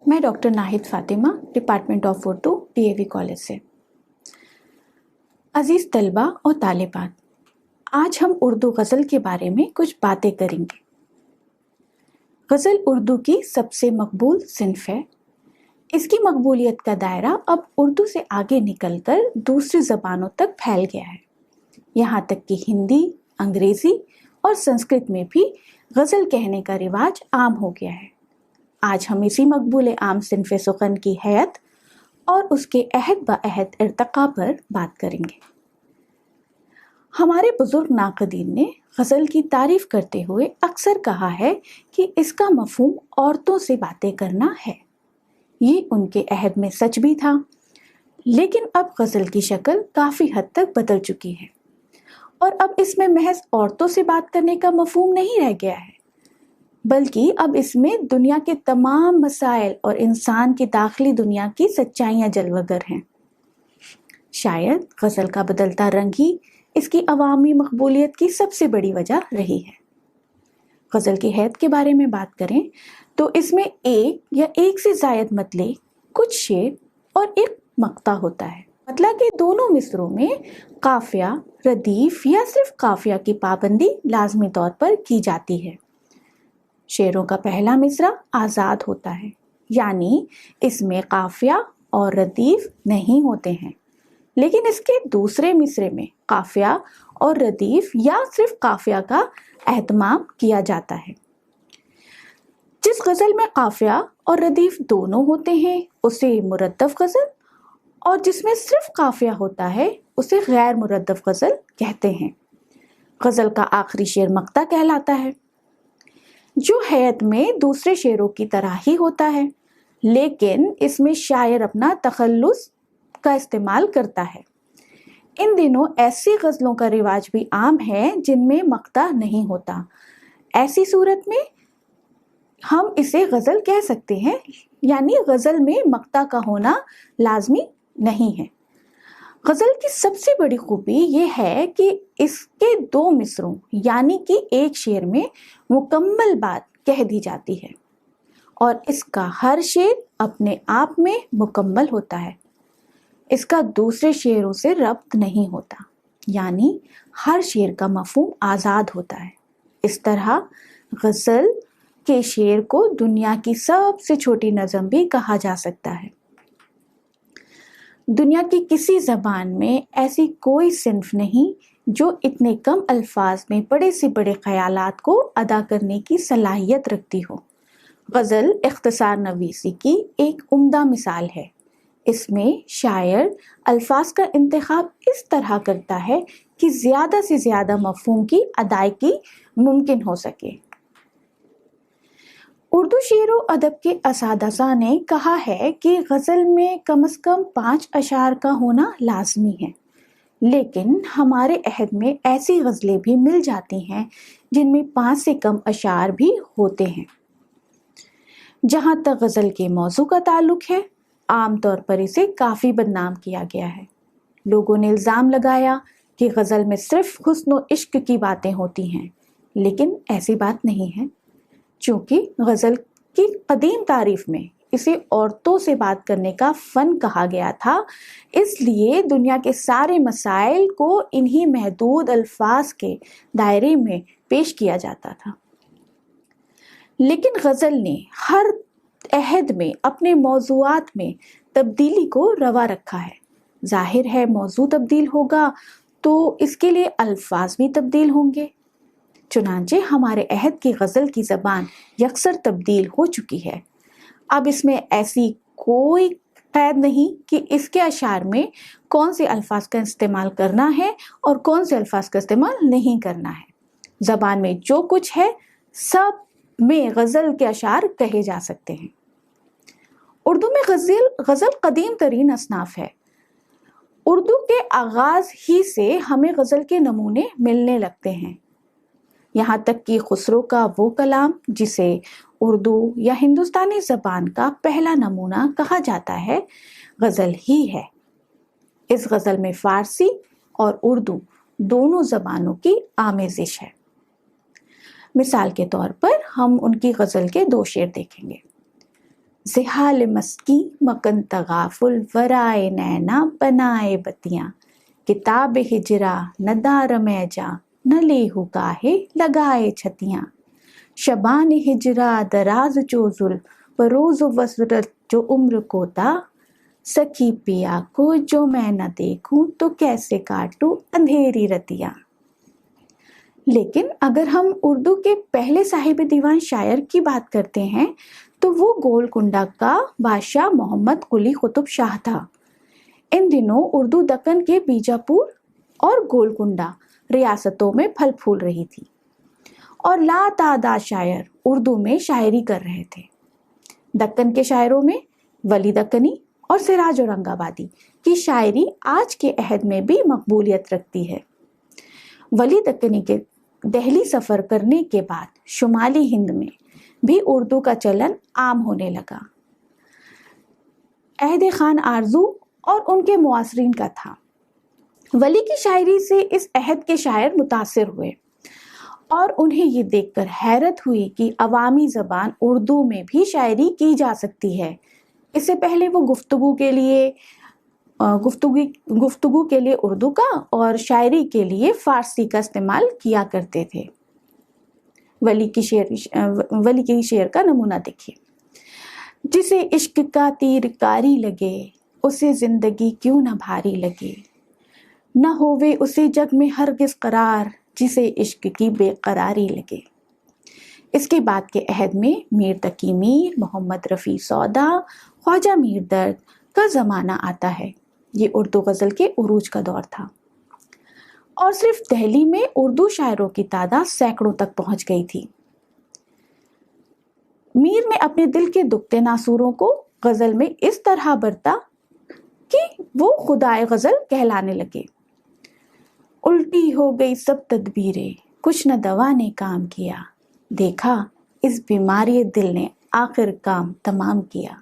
मैं doctor Nahid Fatima, department of Urdu, DAV college से। अजीज़ तलबा और तालिबात, आज हम उर्दू गज़ल के बारे में कुछ बातें करेंगे। गज़ल उर्दू की सबसे मकबूल सिन्फ है। इसकी मकबूलियत का दायरा अब उर्दू से आगे निकलकर दूसरी ज़बानों तक फैल गया है। यहाँ तक कि हिंदी, अंग्रेज़ी और संस्कृत में भी गज़ल कहने का रिवाज आम हो गया है। आज हम इसी मकबूल आम सिन्फ़ सुखन की हैत और उसके अहद ब अहद इर्तक़ा पर बात करेंगे। हमारे बुज़ुर्ग नाक़दीन ने गज़ल की तारीफ़ करते हुए अक्सर कहा है कि इसका मफ़हूम औरतों से बातें करना है। ये उनके अहद में सच भी था, लेकिन अब गज़ल की शक्ल काफ़ी हद तक बदल चुकी है और अब इसमें महज औरतों से बात करने का मफ़हूम नहीं रह गया है, बल्कि अब इसमें दुनिया के तमाम मसाइल और इंसान की दाखिली दुनिया की सच्चाइयाँ जलवगर हैं। शायद गज़ल का बदलता रंग ही इसकी अवामी मकबूलियत की सबसे बड़ी वजह रही है। गज़ल की हैत के बारे में बात करें तो इसमें एक या एक से ज़ायद मतले, कुछ शेर और एक मक्ता होता है। मतलब कि दोनों मिसरों में काफिया, रदीफ या सिर्फ काफिया की पाबंदी लाजमी तौर पर की जाती है। शेरों का पहला मिसरा आज़ाद होता है, यानी इसमें काफिया और रदीफ नहीं होते हैं, लेकिन इसके दूसरे मिसरे में काफिया और रदीफ या सिर्फ काफिया का एहतमाम किया जाता है। जिस गज़ल में काफिया और रदीफ दोनों होते हैं उसे मुरद्दफ गज़ल, और जिसमें सिर्फ काफिया होता है उसे गैर मुरद्दफ गज़ल कहते हैं। गज़ल का आखिरी शेर मक्ता कहलाता है, जो हैत में दूसरे शेरों की तरह ही होता है, लेकिन इसमें शायर अपना तखल्लुस का इस्तेमाल करता है। इन दिनों ऐसी गज़लों का रिवाज भी आम है जिनमें मक्ता नहीं होता। ऐसी सूरत में हम इसे गज़ल कह सकते हैं, यानी गज़ल में मक्ता का होना लाजमी नहीं है। गज़ल की सबसे बड़ी खूबी ये है कि इसके दो मिसरों यानी कि एक शेर में मुकम्मल बात कह दी जाती है और इसका हर शेर अपने आप में मुकम्मल होता है। इसका दूसरे शेरों से रब्त नहीं होता, यानी हर शेर का मफ़हूम आज़ाद होता है। इस तरह गज़ल के शेर को दुनिया की सबसे छोटी नज़म भी कहा जा सकता है। दुनिया की किसी ज़बान में ऐसी कोई सिन्फ नहीं जो इतने कम अल्फाज में बड़े से बड़े ख़यालात को अदा करने की सलाहियत रखती हो। गज़ल इख्तिसार नवीसी की एक उम्दा मिसाल है। इसमें शायर अल्फाज का इंतखाब इस तरह करता है कि ज़्यादा से ज़्यादा मफ़हूम की अदायगी मुमकिन हो सके। उर्दू शेर व अदब के असातिज़ा ने कहा है कि गज़ल में कम से कम 5 अशार का होना लाजमी है, लेकिन हमारे अहद में ऐसी गज़लें भी मिल जाती हैं जिनमें 5 से कम अशार भी होते हैं। जहाँ तक गज़ल के मौजू का ताल्लुक है, आम तौर पर इसे काफ़ी बदनाम किया गया है। लोगों ने इल्ज़ाम लगाया कि गज़ल में सिर्फ हुस्न व इश्क की बातें होती हैं, लेकिन ऐसी बात नहीं है। चूँकि गज़ल की कदीम तारीफ में इसे औरतों से बात करने का फ़न कहा गया था, इसलिए दुनिया के सारे मसाइल को इन्हीं महदूद अल्फाज के दायरे में पेश किया जाता था। लेकिन गज़ल ने हर अहद में अपने मौज़ूआत में तब्दीली को रवा रखा है। जाहिर है मौजू तब्दील होगा तो इसके लिए अल्फाज भी तब्दील होंगे। चुनांचे हमारे अहद की गज़ल की ज़बान यकसर तब्दील हो चुकी है। अब इसमें ऐसी कोई कैद नहीं कि इसके अशार में कौन से अल्फाज का इस्तेमाल करना है और कौन से अल्फाज का इस्तेमाल नहीं करना है। ज़बान में जो कुछ है सब में गज़ल के अशार कहे जा सकते हैं। उर्दू में गज़ल कदीम तरीन असनाफ है। उर्दू के आगाज़ ही से हमें गज़ल के नमूने मिलने लगते हैं। यहाँ तक कि खुसरो का वो कलाम जिसे उर्दू या हिंदुस्तानी ज़बान का पहला नमूना कहा जाता है, गज़ल ही है। इस गज़ल में फ़ारसी और उर्दू दोनों ज़बानों की आमेज़िश है। मिसाल के तौर पर हम उनकी गज़ल के 2 शेर देखेंगे। ज़िहाल मस्की मकन तगाफुल वराए नैना बनाए बतियाँ, किताब हिजरा न दार मैजा न लेहु काहे लगाए छतियाँ, शबान हिजरा दराज चोजुल परोज वसरत जो उम्र कोता, सखी पिया को जो मैं न देखूं तो कैसे काटूं अंधेरी रतियाँ। लेकिन अगर हम उर्दू के पहले साहिब दीवान शायर की बात करते हैं तो वो गोलकुंडा का बादशाह मोहम्मद कुली कुतुब शाह था। इन दिनों उर्दू दक्कन के बीजापुर और गोलकुंडा रियासतों में फल फूल रही थी और लातादाद शायर उर्दू में शायरी कर रहे थे। दक्कन के शायरों में वली दक्कनी और सिराज औरंगाबादी की शायरी आज के अहद में भी मकबूलियत रखती है। वली दक्कनी के दिल्ली सफ़र करने के बाद शुमाली हिंद में भी उर्दू का चलन आम होने लगा। अहद खान आरजू और उनके मुआसरीन का था। वली की शायरी से इस अहद के शायर मुतासिर हुए और उन्हें ये देखकर हैरत हुई कि अवामी ज़बान उर्दू में भी शायरी की जा सकती है। इससे पहले वो गुफ्तगू के लिए उर्दू का और शायरी के लिए फ़ारसी का इस्तेमाल किया करते थे। वली की शेर का नमूना देखिए। जिसे इश्क का तीर कारी लगे उसे जिंदगी क्यों न भारी लगे, न होवे उसे जग में हरगिज़ करार जिसे इश्क की बेकरारी लगे। इसके बाद के अहद में मीर तकी मीर, मोहम्मद रफ़ी सौदा, ख्वाजा मीर दर्द का ज़माना आता है। ये उर्दू गज़ल के उरूज का दौर था और सिर्फ दिल्ली में उर्दू शायरों की तादाद सैकड़ों तक पहुंच गई थी। मीर ने अपने दिल के दुखते नासूरों को गज़ल में इस तरह बरता कि वो खुदाए गज़ल कहलाने लगे। उल्टी हो गई सब तदबीरें, कुछ न दवा ने काम किया, देखा इस बीमारी दिल ने आखिर काम तमाम किया।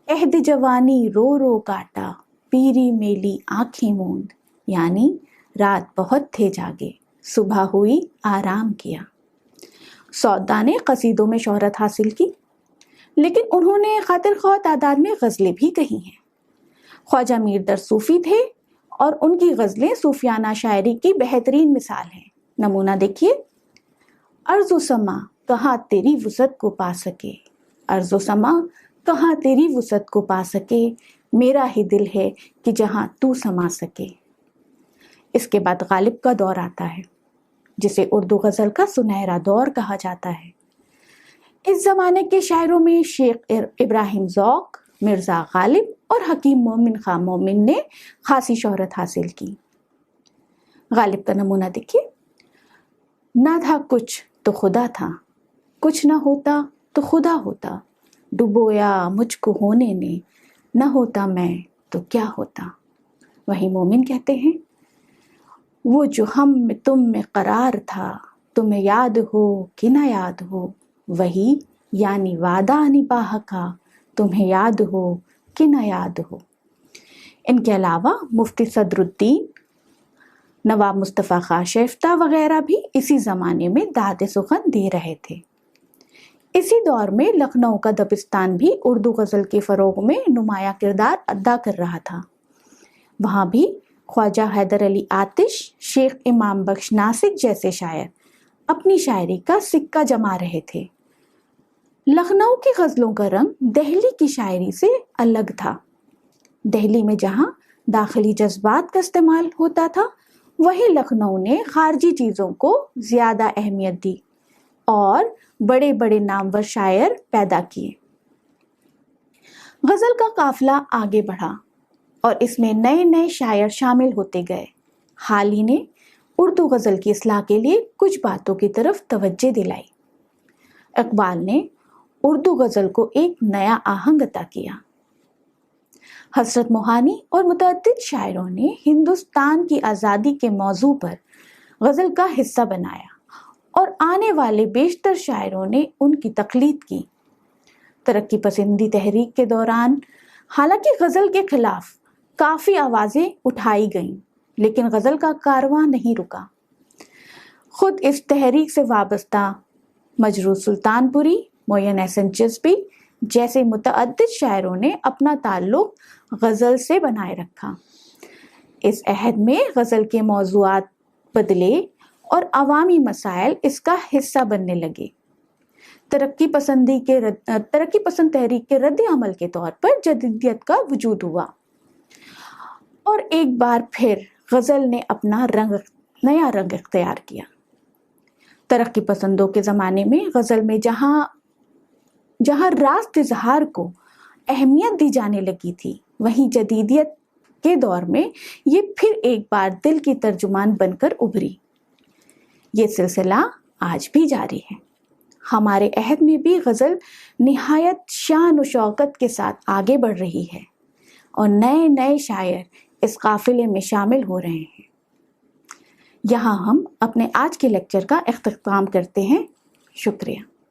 अहद जवानी रो रो काटा, पीरी मेली आंखें मूंद, यानी रात बहुत थे जागे, सुबह हुई आराम किया। सौदा ने कसीदों में शोहरत हासिल की, लेकिन उन्होंने खातिर ख्वाह तादाद में गज़लें भी कही हैं। ख्वाजा मीर दर्द सूफ़ी थे और उनकी गज़लें सूफियाना शायरी की बेहतरीन मिसाल है। नमूना देखिए। अर्ज़ो समा कहाँ तेरी वुसअत को पा सके, अर्ज़ो समा कहाँ तेरी वुसअत को पा सके, मेरा ही दिल है कि जहाँ तू समा सके। इसके बाद गालिब का दौर आता है जिसे उर्दू गज़ल का सुनहरा दौर कहा जाता है। इस ज़माने के शायरों में शेख इब्राहिम ज़ौक़, मिर्ज़ा गालिब और हकीम मोमिन खां मोमिन ने खासी शोहरत हासिल की। गालिब का नमूना देखिए। ना था कुछ तो खुदा था, कुछ ना होता तो खुदा होता, डुबोया मुझको होने ने, न होता मैं तो क्या होता। वही मोमिन कहते हैं, वो जो हम में तुम में करार था, तुम्हें याद हो कि ना याद हो, वही यानी वादा निभाह का, तुम्हें याद हो कि ना याद हो। इनके अलावा मुफ्ती सदरुद्दीन, नवाब मुस्तफ़ा खां शेफ्ता वगैरह भी इसी ज़माने में दाद सुखन दे रहे थे। इसी दौर में लखनऊ का दबिस्तान भी उर्दू गज़ल के फ़रोग़ में नुमाया किरदार अदा कर रहा था। वहाँ भी ख्वाजा हैदर अली आतिश, शेख इमाम बख्श नासिक जैसे शायर अपनी शायरी का सिक्का जमा रहे थे। लखनऊ की गज़लों का रंग दिल्ली की शायरी से अलग था। दिल्ली में जहाँ दाखिली जज्बात का इस्तेमाल होता था, वहीं लखनऊ ने खारजी चीज़ों को ज़्यादा अहमियत दी और बड़े बड़े नामवर शायर पैदा किए। गज़ल का काफिला आगे बढ़ा और इसमें नए नए शायर शामिल होते गए। हाल ही ने उर्दू गज़ल की इस्लाह के लिए कुछ बातों की तरफ तवज्जो दिलाई। इकबाल ने उर्दू गज़ल को एक नया आहंग अता किया। हज़रत मोहानी और मुतअद्दिद शायरों ने हिंदुस्तान की आज़ादी के मौजू पर गज़ल का हिस्सा बनाया और आने वाले बेशतर शायरों ने उनकी तक़लीद की। तरक्की पसंदी तहरीक के दौरान हालांकि गज़ल के खिलाफ काफ़ी आवाज़ें उठाई गईं, लेकिन गज़ल का कारवां नहीं रुका। खुद इस तहरीक से वाबस्ता मजरूह सुल्तानपुरी, मोयन एहसन चिश्ती, جیسے متعدد شاعروں نے اپنا تعلق غزل سے بنائے رکھا۔ اس عہد میں غزل کے موضوعات بدلے اور عوامی مسائل اس کا حصہ بننے لگے۔ ترقی پسند تحریک کے رد عمل کے طور پر جدیدیت کا وجود ہوا، اور ایک بار پھر غزل نے اپنا نیا رنگ اختیار کیا۔ ترقی پسندوں کے زمانے میں غزل میں جہاں راست اظہار کو اہمیت دی جانے لگی تھی، وہیں جدیدیت کے دور میں یہ پھر ایک بار دل کی ترجمان بن کر ابھری۔ یہ سلسلہ آج بھی جاری ہے۔ ہمارے عہد میں بھی غزل نہایت شان و شوکت کے ساتھ آگے بڑھ رہی ہے، اور نئے نئے شاعر اس قافلے میں شامل ہو رہے ہیں۔ یہاں ہم اپنے آج کے لیکچر کا اختتام کرتے ہیں۔ شکریہ۔